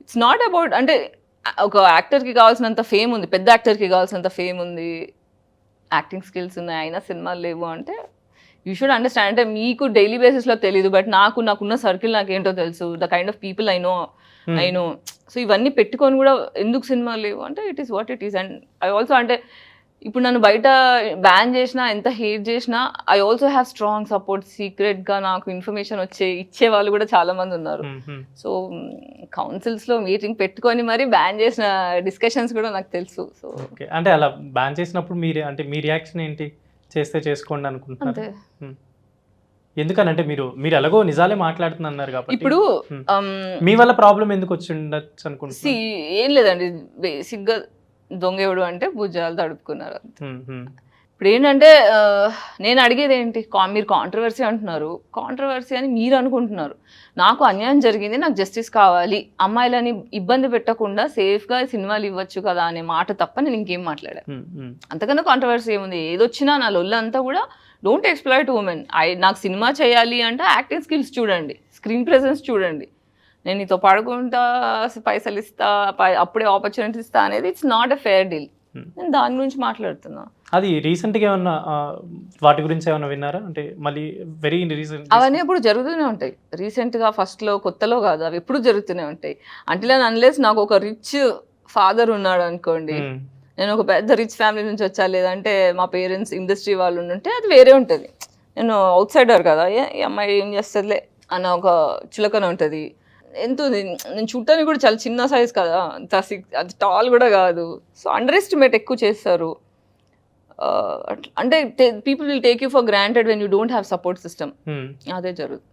It's not about అంటే ఒక యాక్టర్కి కావాల్సినంత ఫేమ్ ఉంది, పెద్ద యాక్టర్కి కావాల్సినంత ఫేమ్ ఉంది, యాక్టింగ్ స్కిల్స్ ఉన్నాయి, అయినా సినిమాలు లేవు అంటే యూ షుడ్ అండర్స్టాండ్. అంటే మీకు డైలీ బేసిస్లో తెలియదు, బట్ నాకున్న సర్కిల్ నాకేంటో తెలుసు, the kind of people I know. So ఇవన్నీ పెట్టుకొని కూడా ఎందుకు సినిమాలు లేవు అంటే it is what it is. And I also అంటే ఇప్పుడు నన్ను బయట బ్యాన్ చేసినా, ఎంత హేట్ చేసినా, I also have strong support. సీక్రెట్గా నాకు ఇన్ఫర్మేషన్ ఇచ్చే వాళ్ళు కూడా చాలా మంది ఉన్నారు. సో కౌన్సిల్స్లో మీటింగ్ పెట్టుకొని మరి బ్యాన్ చేసిన డిస్కషన్స్ కూడా నాకు తెలుసు. సో ఓకే, అంటే అలా బ్యాన్ చేసినప్పుడు మీ రియాక్షన్ ఏంటి? చేస్తే చేసుకోండి అనుకుంటున్నారు. అంతే. ఎందుకనంటే మీరు ఎలాగో నిజాలే మాట్లాడుతున్నారు కాబట్టి ఇప్పుడు మీ వల్ల ప్రాబ్లం ఎందుకు వచ్చి ఉండొచ్చు అనుకుంటున్నారు? ఏం లేదండి, బేసిక్గా దొంగేవుడు అంటే భుజాలు తడుపుకున్నారు. ఇప్పుడు ఏంటంటే నేను అడిగేది ఏంటి, మీరు కాంట్రవర్సీ అంటున్నారు, కాంట్రవర్సీ అని మీరు అనుకుంటున్నారు. నాకు అన్యాయం జరిగింది, నాకు జస్టిస్ కావాలి, అమ్మాయిలని ఇబ్బంది పెట్టకుండా సేఫ్గా సినిమాలు ఇవ్వచ్చు కదా అనే మాట తప్ప నేను ఇంకేం మాట్లాడాను. అంతకన్నా కాంట్రవర్సీ ఏముంది? ఏదొచ్చినా నా లొల్లంతా కూడా డోంట్ ఎక్స్ప్లాయిట్ ఉమెన్. నాకు సినిమా చేయాలి అంటే యాక్టింగ్ స్కిల్స్ చూడండి, స్క్రీన్ ప్రెజెన్స్ చూడండి, నేను నీతో పడుకుంటా, పైసలు ఇస్తా, అప్పుడే ఆపర్చునిటీ ఇస్తా అనేది it's not a fair deal. నేను దాని గురించి మాట్లాడుతున్నా. అది రీసెంట్గా ఏమన్నా వాటి గురించి ఏమన్నా విన్నారా? అంటే మళ్ళీ వెరీ రీసెంట్ అవన్నీ ఎప్పుడు జరుగుతూనే ఉంటాయి. రీసెంట్గా ఫస్ట్లో కొత్తలో కాదు, అవి ఎప్పుడు జరుగుతూనే ఉంటాయి. అంటే అన్లెస్ నాకు ఒక రిచ్ ఫాదర్ ఉన్నాడు అనుకోండి, నేను ఒక పెద్ద రిచ్ ఫ్యామిలీ నుంచి వచ్చా, లేదంటే మా పేరెంట్స్ ఇండస్ట్రీ వాళ్ళు ఉంటే అది వేరే ఉంటుంది. నేను అవుట్ సైడర్ కదా, ఈ అమ్మాయి ఏం చేస్తుందిలే అన్న ఒక చులకన ఉంటుంది. ఎంత ఉంది, నేను చూడటానికి కూడా చాలా చిన్న సైజ్ కదా, అది టాల్ కూడా కాదు. సో అండర్ ఎస్టిమేట్ ఎక్కువ చేస్తారు. అంటే people will take you for granted when you don't have support system. అదే జరుగుతుంది.